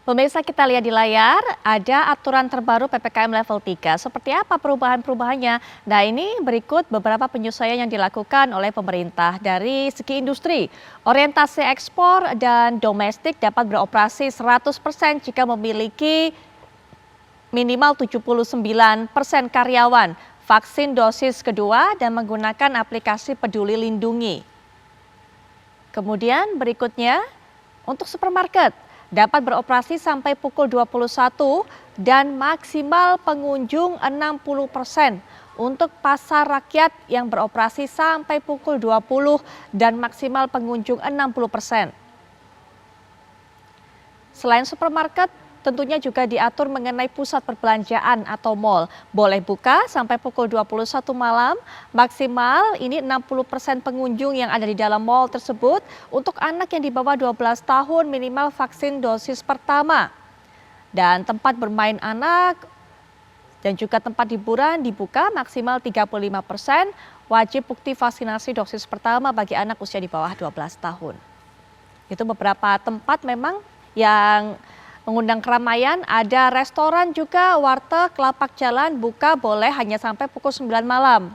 Pemirsa, kita lihat di layar, ada aturan terbaru PPKM level 3. Seperti apa perubahan-perubahannya? Nah, ini berikut beberapa penyesuaian yang dilakukan oleh pemerintah dari segi industri. Orientasi ekspor dan domestik dapat beroperasi 100% jika memiliki minimal 79% karyawan, vaksin dosis kedua, dan menggunakan aplikasi Peduli Lindungi. Kemudian berikutnya, untuk supermarket dapat beroperasi sampai pukul 21 dan maksimal pengunjung 60%. Untuk pasar rakyat yang beroperasi sampai pukul 20 dan maksimal pengunjung 60%. Selain supermarket, tentunya juga diatur mengenai pusat perbelanjaan atau mal. Boleh buka sampai pukul 21 malam, maksimal ini 60% pengunjung yang ada di dalam mal tersebut. Untuk anak yang di bawah 12 tahun minimal vaksin dosis pertama. Dan tempat bermain anak dan juga tempat hiburan dibuka maksimal 35%, wajib bukti vaksinasi dosis pertama bagi anak usia di bawah 12 tahun. Itu beberapa tempat memang yang mengundang keramaian, ada restoran juga, warteg, lapak jalan buka boleh hanya sampai pukul 9 malam.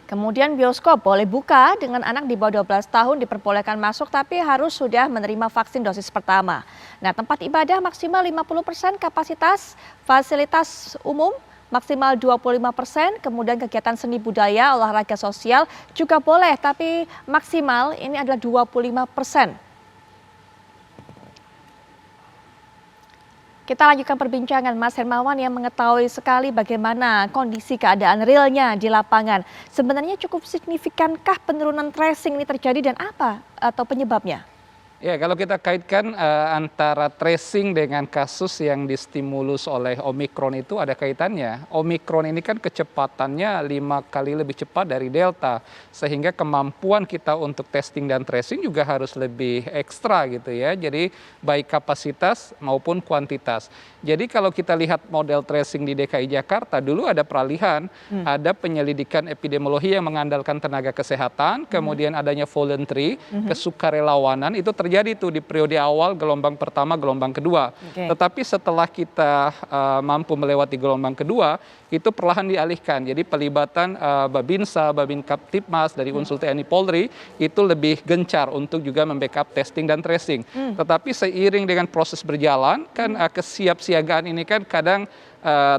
Kemudian bioskop boleh buka dengan anak di bawah 12 tahun diperbolehkan masuk tapi harus sudah menerima vaksin dosis pertama. Nah, tempat ibadah maksimal 50% kapasitas, fasilitas umum maksimal 25%, kemudian kegiatan seni budaya, olahraga sosial juga boleh tapi maksimal ini adalah 25%. Kita lanjutkan perbincangan Mas Hermawan yang mengetahui sekali bagaimana kondisi keadaan realnya di lapangan. Sebenarnya cukup signifikankah penurunan tracing ini terjadi dan apa atau penyebabnya? Ya, kalau kita kaitkan antara tracing dengan kasus yang distimulus oleh Omikron itu ada kaitannya. Omikron ini kan kecepatannya 5 kali lebih cepat dari Delta. Sehingga kemampuan kita untuk testing dan tracing juga harus lebih ekstra gitu ya. Jadi baik kapasitas maupun kuantitas. Jadi kalau kita lihat model tracing di DKI Jakarta, dulu ada peralihan, ada penyelidikan epidemiologi yang mengandalkan tenaga kesehatan, kemudian adanya voluntary, kesukarelawanan, itu terjadi tuh di periode awal gelombang pertama, gelombang kedua. Tetapi setelah kita mampu melewati gelombang kedua, itu perlahan dialihkan. Jadi pelibatan Babinsa, Babin-Kaptipmas dari unsur TNI Polri itu lebih gencar untuk juga membackup testing dan tracing. Tetapi seiring dengan proses berjalan, kan kesiapsiagaan ini kan kadang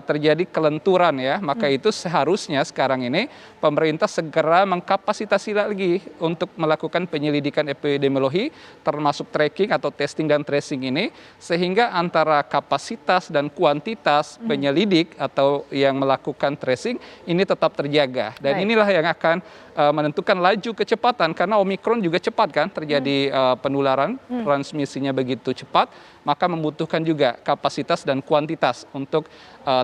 terjadi kelenturan ya, maka itu seharusnya sekarang ini pemerintah segera mengkapasitasi lagi untuk melakukan penyelidikan epidemiologi termasuk tracking atau testing dan tracing ini, sehingga antara kapasitas dan kuantitas penyelidik atau yang melakukan tracing ini tetap terjaga. Dan inilah yang akan menentukan laju kecepatan, karena Omikron juga cepat kan terjadi penularan, transmisinya begitu cepat, maka membutuhkan juga kapasitas dan kuantitas untuk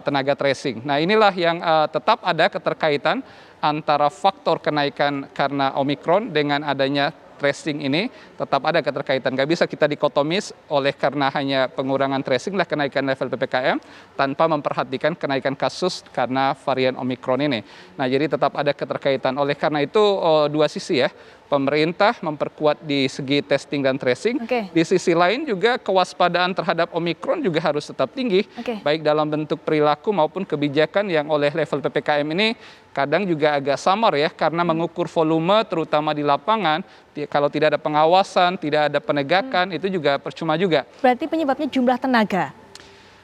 tenaga tracing. Nah, inilah yang tetap ada keterkaitan antara faktor kenaikan karena Omikron dengan adanya tracing ini, tetap ada keterkaitan. Nggak bisa kita dikotomis oleh karena hanya pengurangan tracing lah kenaikan level PPKM tanpa memperhatikan kenaikan kasus karena varian Omikron ini. Nah, jadi tetap ada keterkaitan. Oleh karena itu dua sisi ya. Pemerintah memperkuat di segi testing dan tracing. Di sisi lain juga kewaspadaan terhadap Omikron juga harus tetap tinggi. Baik dalam bentuk perilaku maupun kebijakan yang oleh level PPKM ini kadang juga agak samar ya. Karena mengukur volume terutama di lapangan. Kalau tidak ada pengawasan, tidak ada penegakan, itu juga percuma juga. Berarti penyebabnya jumlah tenaga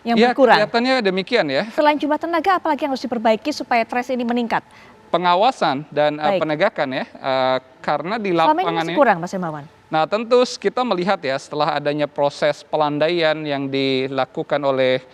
yang berkurang? Kelihatannya demikian ya. Selain jumlah tenaga, apalagi yang harus diperbaiki supaya trace ini meningkat? Pengawasan dan penegakan ya, karena di lapangan selama ini masih kurang, Mas Hermawan. Nah, tentu kita melihat ya setelah adanya proses pelandaian yang dilakukan oleh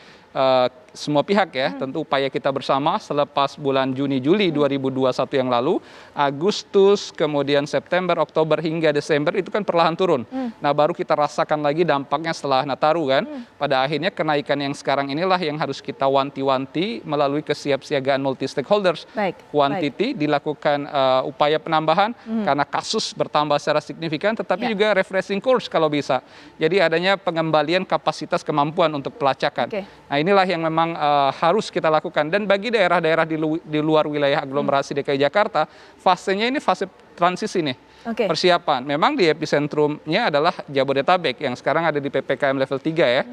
semua pihak ya, tentu upaya kita bersama selepas bulan Juni-Juli 2021 yang lalu, Agustus, kemudian September, Oktober hingga Desember itu kan perlahan turun. Nah, baru kita rasakan lagi dampaknya setelah Nataru kan. Pada akhirnya kenaikan yang sekarang inilah yang harus kita wanti-wanti melalui kesiapsiagaan multi stakeholders. Quantity dilakukan upaya penambahan karena kasus bertambah secara signifikan, tetapi juga refreshing course kalau bisa. Jadi adanya pengembalian kapasitas kemampuan untuk pelacakan. Nah, inilah yang memang harus kita lakukan. Dan bagi daerah-daerah di luar wilayah aglomerasi DKI Jakarta, fasenya ini fase transisi nih. Oke. persiapan. Memang di epicentrumnya adalah Jabodetabek yang sekarang ada di PPKM level 3 ya.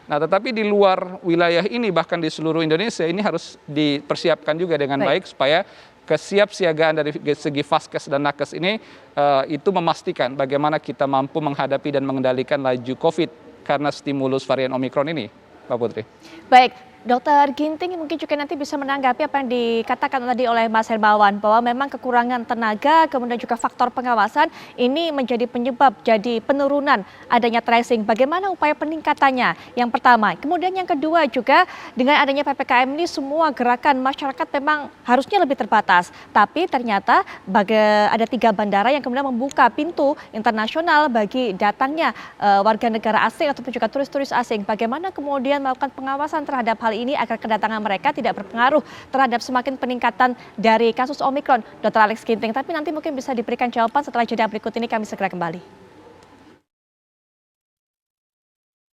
Nah, tetapi di luar wilayah ini bahkan di seluruh Indonesia ini harus dipersiapkan juga dengan baik supaya kesiapsiagaan dari segi Vaskes dan Nakes ini itu memastikan bagaimana kita mampu menghadapi dan mengendalikan laju COVID karena stimulus varian Omikron ini, Mbak Putri. Baik, Dokter Ginting mungkin juga nanti bisa menanggapi apa yang dikatakan tadi oleh Mas Hermawan bahwa memang kekurangan tenaga kemudian juga faktor pengawasan ini menjadi penyebab jadi penurunan adanya tracing. Bagaimana upaya peningkatannya? Yang pertama. Kemudian yang kedua juga dengan adanya PPKM ini semua gerakan masyarakat memang harusnya lebih terbatas. Tapi ternyata ada 3 bandara yang kemudian membuka pintu internasional bagi datangnya warga negara asing ataupun juga turis-turis asing. Bagaimana kemudian melakukan pengawasan terhadap hal ini agar kedatangan mereka tidak berpengaruh terhadap semakin peningkatan dari kasus Omikron, Dr. Alex Ginting. Tapi nanti mungkin bisa diberikan jawaban setelah jeda berikut ini, kami segera kembali.